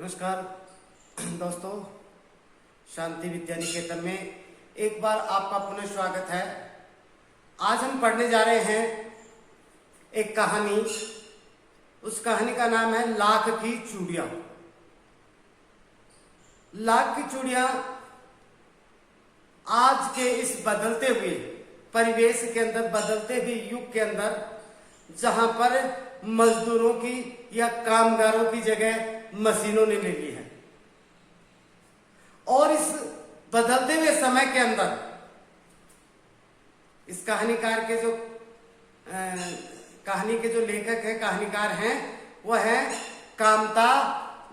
नमस्कार दोस्तों, शांति विद्या निकेतन में एक बार आपका पुनः स्वागत है। आज हम पढ़ने जा रहे हैं एक कहानी। उस कहानी का नाम है लाख की चूड़ियां। लाख की चूड़ियां आज के इस बदलते हुए परिवेश के अंदर, बदलते हुए युग के अंदर, जहां पर मजदूरों की या कामगारों की जगह मशीनों ने ले ली है, और इस बदलते हुए समय के अंदर इस कहानीकार के जो कहानी के जो लेखक हैं, कहानीकार हैं, वह है कामता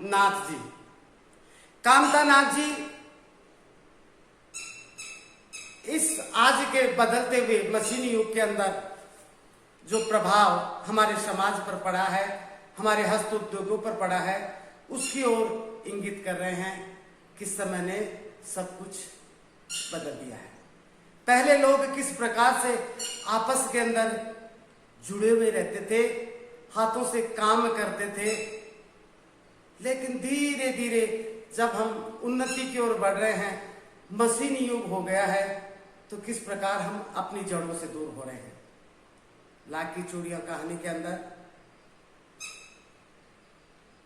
नाथ जी। कामता नाथ जी इस आज के बदलते हुए मशीनी युग के अंदर जो प्रभाव हमारे समाज पर पड़ा है, हमारे हस्त उद्योगों पर पड़ा है, उसकी ओर इंगित कर रहे हैं कि समय ने सब कुछ बदल दिया है। पहले लोग किस प्रकार से आपस के अंदर जुड़े हुए रहते थे, हाथों से काम करते थे, लेकिन धीरे धीरे जब हम उन्नति की ओर बढ़ रहे हैं, मशीनी युग हो गया है, तो किस प्रकार हम अपनी जड़ों से दूर हो रहे हैं। लाख की चूड़ियां कहानी के अंदर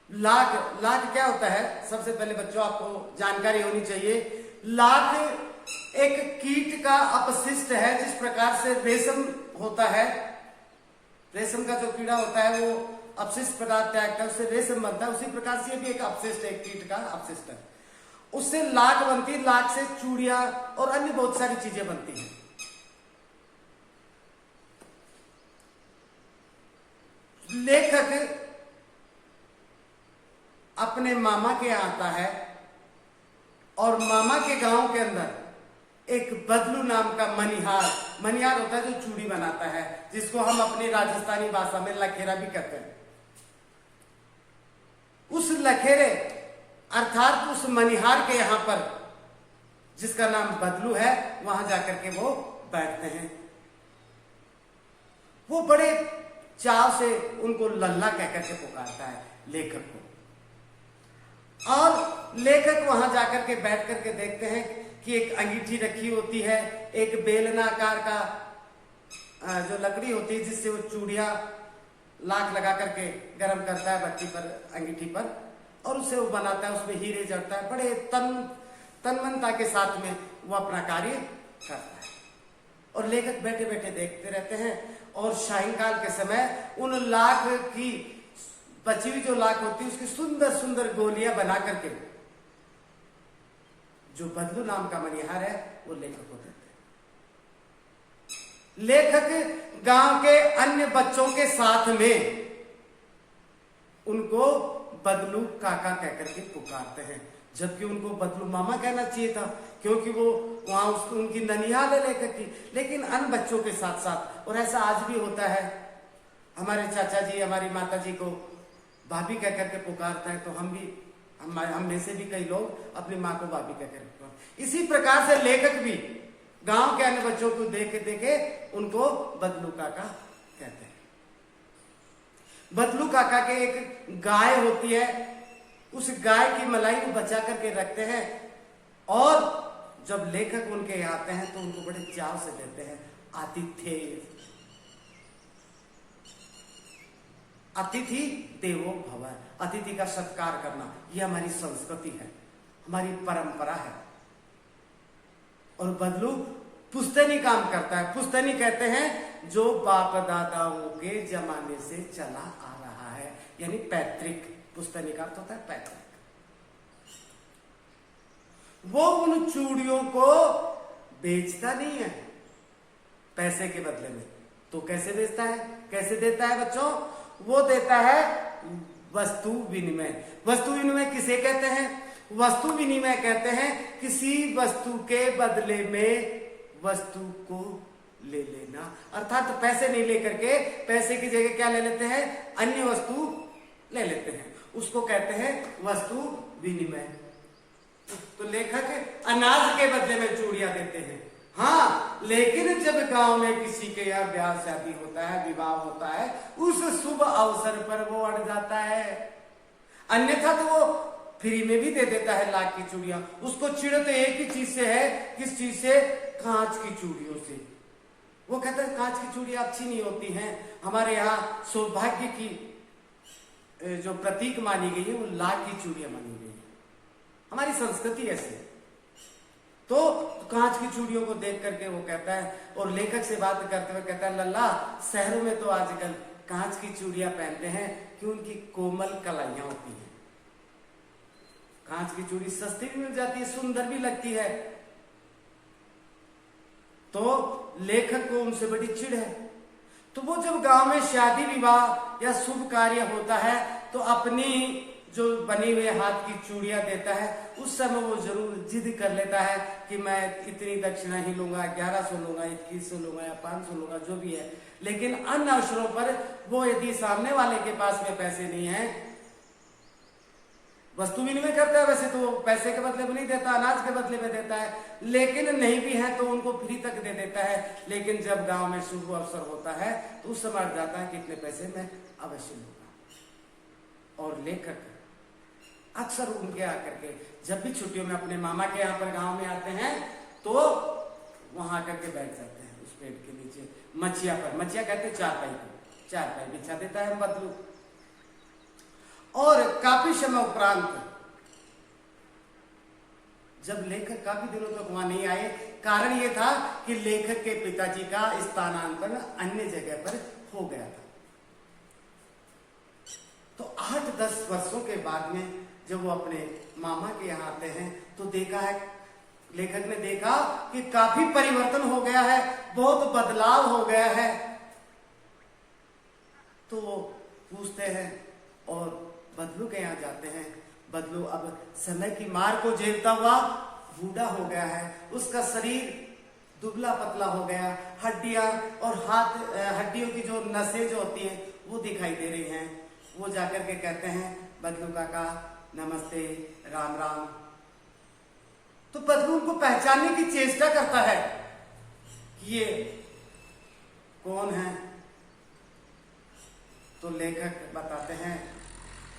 लाख क्या होता है, सबसे पहले बच्चों आपको जानकारी होनी चाहिए। लाख एक कीट का अपशिष्ट है। जिस प्रकार से रेशम होता है, रेशम का जो कीड़ा होता है वो अपशिष्ट पदार्थ त्यागता है, उससे रेशम बनता है। उसी प्रकार से ये भी एक अपशिष्ट है, कीट का अपशिष्ट है। उससे लाख बनती है, लाख से चूड़ियां और अन्य बहुत सारी चीजें बनती हैं। लेखक अपने मामा के यहाँ आता है, और मामा के गांव के अंदर एक बदलू नाम का मनिहार होता है, जो चूड़ी बनाता है, जिसको हम अपनी राजस्थानी भाषा में लखेरा भी कहते हैं। उस लखेरे अर्थात उस मनिहार के यहाँ पर, जिसका नाम बदलू है, वहां जाकर के वो बैठते हैं। वो बड़े चाव से उनको लल्ला कहकर के पुकारता है लेखक को, और लेखक वहां जाकर के बैठ करके देखते हैं कि एक अंगीठी रखी होती है, एक बेलनाकार का जो लकड़ी होती है, जिससे वो चूड़ियां लाख लगा करके गर्म करता है भट्टी पर, अंगीठी पर, और उसे वो बनाता है, उसमें हीरे जड़ता है। बड़े तन्मयता के साथ में वो अपना कार्य करता है, और लेखक बैठे बैठे देखते रहते हैं। और सायंकाल के समय उन लाख की बची हुई जो लाख होती है, उसकी सुंदर सुंदर गोलियां बना करके जो बदलू नाम का मनिहार है वो लेखक को देते हैं। लेखक गांव के अन्य बच्चों के साथ में उनको बदलू काका कहकर के पुकारते हैं, जबकि उनको बदलू मामा कहना चाहिए था, क्योंकि वो वहां उनकी ननिहाल है लेखक की। लेकिन अन्य बच्चों के साथ साथ, और ऐसा आज भी होता है, हमारे चाचा जी हमारी माता जी को भाभी कहकर के पुकारता है, तो हम में से भी कई लोग अपनी माँ को भाभी कहकर के पुकारते। इसी प्रकार से लेखक भी गांव के अन्य बच्चों को देखे देखे उनको बदलू काका कहते हैं। बदलू काका के एक गाय होती है, उस गाय की मलाई को बचा करके रखते हैं, और जब लेखक उनके यहाँ आते हैं तो उनको बड़े चाव से देते हैं आतिथ्य। अतिथि देवो भव, अतिथि का सत्कार करना, यह हमारी संस्कृति है, हमारी परंपरा है। और बदलू पुश्तैनी काम करता है। पुश्तैनी कहते हैं जो बाप दादाओं के जमाने से चला आ रहा है, यानी पैतृक। पुश्तैनी का अर्थ होता है पैतृक। वो उन चूड़ियों को बेचता नहीं है पैसे के बदले में, तो कैसे बेचता है, कैसे देता है बच्चों? वो देता है वस्तु विनिमय। वस्तु विनिमय किसे कहते हैं? वस्तु विनिमय कहते हैं किसी वस्तु के बदले में वस्तु को ले लेना। अर्थात पैसे नहीं लेकर के, पैसे की जगह क्या ले लेते हैं? अन्य वस्तु ले लेते हैं, उसको कहते हैं वस्तु विनिमय। तो लेखक अनाज के बदले में चूड़ियां देते हैं, हाँ, लेकिन जब गांव में किसी के यहाँ ब्याह शादी होता है, विवाह होता है, उस शुभ अवसर पर वो अड़ जाता है। अन्यथा तो वो फ्री में भी दे देता है लाख की चूड़ियां। उसको चिढ़ तो एक ही चीज से है, किस चीज से? कांच की चूड़ियों से। वो कहता है कांच की चूड़ियां अच्छी नहीं होती हैं, हमारे यहाँ सौभाग्य की जो प्रतीक मानी गई है वो लाख की चूड़ियां मानी गई है, हमारी संस्कृति ऐसे। तो कांच की चूड़ियों को देख करके वो कहता है, और लेखक से बात करते हुए कहता है, लल्ला शहरों में तो आजकल कांच की चूड़ियां पहनते हैं कि उनकी कोमल कलाइयां होती हैं। कांच की चूड़ी सस्ती भी मिल जाती है, सुंदर भी लगती है। तो लेखक को उनसे बड़ी चिढ़ है। तो वो जब गांव में शादी विवाह या शुभ कार्य होता है तो अपनी जो बनी हुई हाथ की चूड़ियां देता है, उस समय वो जरूर जिद कर लेता है कि मैं इतनी दक्षिणा ही लूंगा, 1100 लूंगा, 2100 लूंगा या 500 लूंगा, जो भी है। लेकिन अन्य अवसरों पर वो यदि सामने वाले के पास में पैसे नहीं है, वस्तु विनिमय करता है, वैसे तो पैसे के बदले में नहीं देता, अनाज के बदले में देता है, लेकिन नहीं भी है तो उनको फ्री तक दे देता है। लेकिन जब गांव में शुभ अवसर होता है तो उस समय जाता है कितने पैसे में अवश्य लूंगा। और लेखक अक्सर उनके आकर के जब भी छुट्टियों में अपने मामा के यहाँ पर गांव में आते हैं तो वहां आकर के बैठ जाते हैं उस पेड़ के नीचे, मचिया पर। मचिया कहते हैं चारपाई को, चारपाई बिछा देता है बदलू। और काफी समय उपरांत जब लेखक काफी दिनों तक वहां नहीं आए, कारण यह था कि लेखक के पिताजी का स्थानांतरण अन्य जगह पर हो गया था। तो 8-10 वर्षों के बाद में जब वो अपने मामा के यहाँ आते हैं तो देखा है, लेखक ने देखा कि काफी परिवर्तन हो गया है, बहुत बदलाव हो गया है। तो वो पूछते हैं और बदलू के यहाँ जाते हैं। बदलू अब समय की मार को झेलता हुआ बूढ़ा हो गया है, उसका शरीर दुबला पतला हो गया, हड्डियां और हड्डियों की जो नसें जो होती हैं वो दिखाई दे रही हैं। वो जाकर के कहते हैं, बदलू काका नमस्ते, राम राम। तो बदलू उनको पहचानने की चेष्टा करता है कि ये कौन है। तो लेखक बताते हैं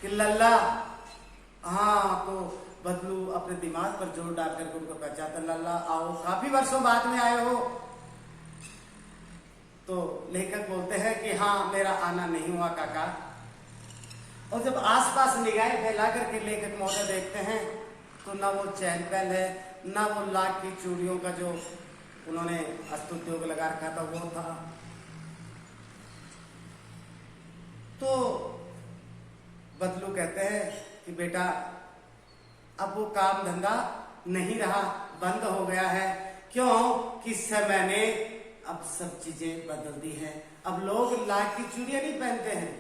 कि लल्ला, हाँ। तो बदलू अपने दिमाग पर जोर डाल करके उनको पहचानता, लल्ला आओ, काफी वर्षों बाद में आए हो। तो लेखक बोलते हैं कि हाँ, मेरा आना नहीं हुआ काका। और जब आसपास निगाहें फैला करके लेखक महोदय देखते हैं तो ना वो चैन पहन है, ना वो लाख की चूड़ियों का जो उन्होंने अस्तुत्योग लगा रखा था वो था। तो बदलू कहते हैं कि बेटा अब वो काम धंधा नहीं रहा, बंद हो गया है। क्यों? कि समय ने अब सब चीजें बदल दी हैं। अब लोग लाख की चूड़ियां नहीं पहनते हैं,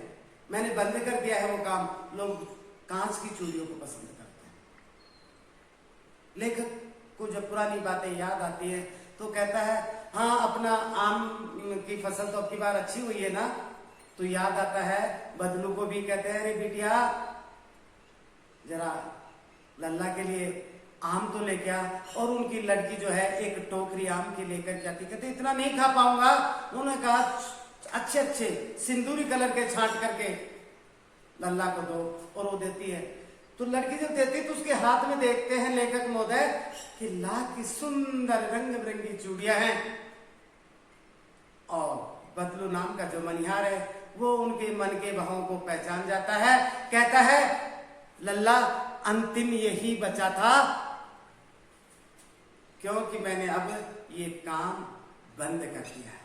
मैंने बंद कर दिया है वो काम। लोग कांच की चूड़ियों को पसंद करते हैं। लेखक को जब पुरानी बातें याद आती है तो कहता है, हाँ अपना आम की फसल तो अब की बार अच्छी हुई है ना। तो याद आता है बदलू को भी, कहते हैं अरे बिटिया जरा लल्ला के लिए आम तो लेके आ। और उनकी लड़की जो है एक टोकरी आम की लेकर जाती, कहते इतना नहीं खा पाऊंगा। उन्होंने कहा अच्छे अच्छे सिंदूरी कलर के छांट करके लल्ला को दो, और वो देती है। तो लड़की जब देती है तो उसके हाथ में देखते हैं लेखक महोदय कि लाख की सुंदर रंग बिरंगी चूड़ियां हैं। और बदलू नाम का जो मनिहार है वो उनके मन के भावों को पहचान जाता है, कहता है लल्ला अंतिम यही बचा था, क्योंकि मैंने अब ये काम बंद कर दिया है।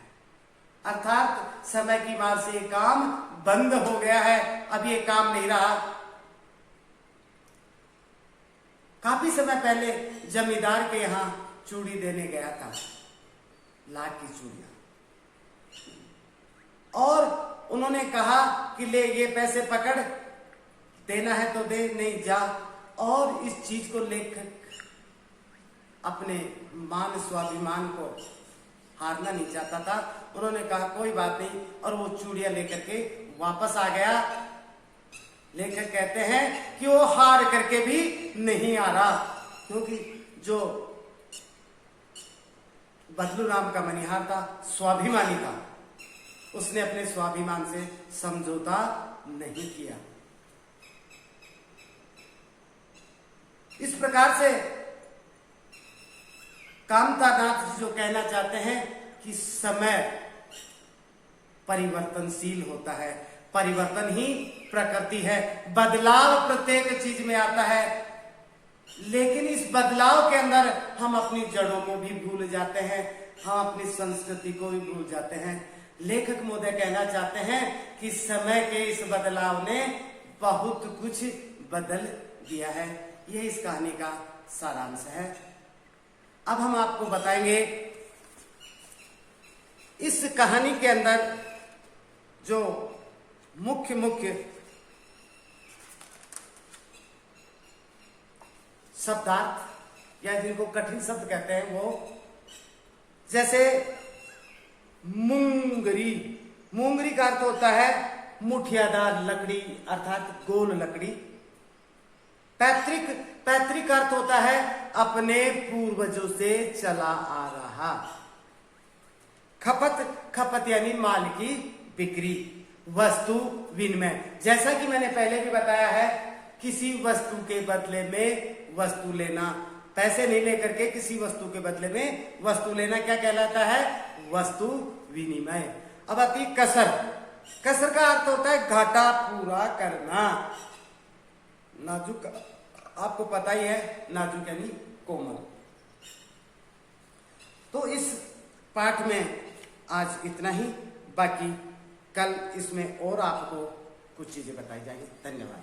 अर्थात समय की मार से ये काम बंद हो गया है, अब ये काम नहीं रहा। काफी समय पहले जमींदार के यहां चूड़ी देने गया था, लाख की चूड़ियां, और उन्होंने कहा कि ले ये पैसे पकड़, देना है तो दे, नहीं जा। और इस चीज को लेकर अपने मान स्वाभिमान को हारना नहीं चाहता था। उन्होंने कहा कोई बात नहीं, और वो चूड़ियां लेकर के वापस आ गया। लेखक कहते हैं कि वो हार करके भी नहीं आ रहा, क्योंकि जो बदलू नाम का मनिहार था स्वाभिमानी था, उसने अपने स्वाभिमान से समझौता नहीं किया। इस प्रकार से कामतानाथ जी जो कहना चाहते हैं कि समय परिवर्तनशील होता है, परिवर्तन ही प्रकृति है, बदलाव प्रत्येक चीज में आता है, लेकिन इस बदलाव के अंदर हम अपनी जड़ों को भी भूल जाते हैं, हम अपनी संस्कृति को भी भूल जाते हैं। लेखक महोदय कहना चाहते हैं कि समय के इस बदलाव ने बहुत कुछ बदल दिया है। यह इस कहानी का सारांश है। अब हम आपको बताएंगे इस कहानी के अंदर जो मुख्य शब्दार्थ या जिनको कठिन शब्द कहते हैं वो, जैसे मूंगरी। मूंगरी का अर्थ होता है मुठियादार लकड़ी अर्थात गोल लकड़ी। पैतृक अर्थ होता है अपने पूर्वजों से चला आ रहा। खपत यानी माल की बिक्री, वस्तु विनिमय। जैसा कि मैंने पहले भी बताया है, किसी वस्तु के बदले में वस्तु लेना, पैसे नहीं लेकर के किसी वस्तु के बदले में वस्तु लेना क्या कहलाता है? वस्तु विनिमय। अब आती कसर। कसर का अर्थ होता है घाटा पूरा करना। नाजुक आपको पता ही है, नाजुक यानी कोमल। तो इस पाठ में आज इतना ही, बाकी कल इसमें और आपको कुछ चीजें बताई जाएंगी। धन्यवाद।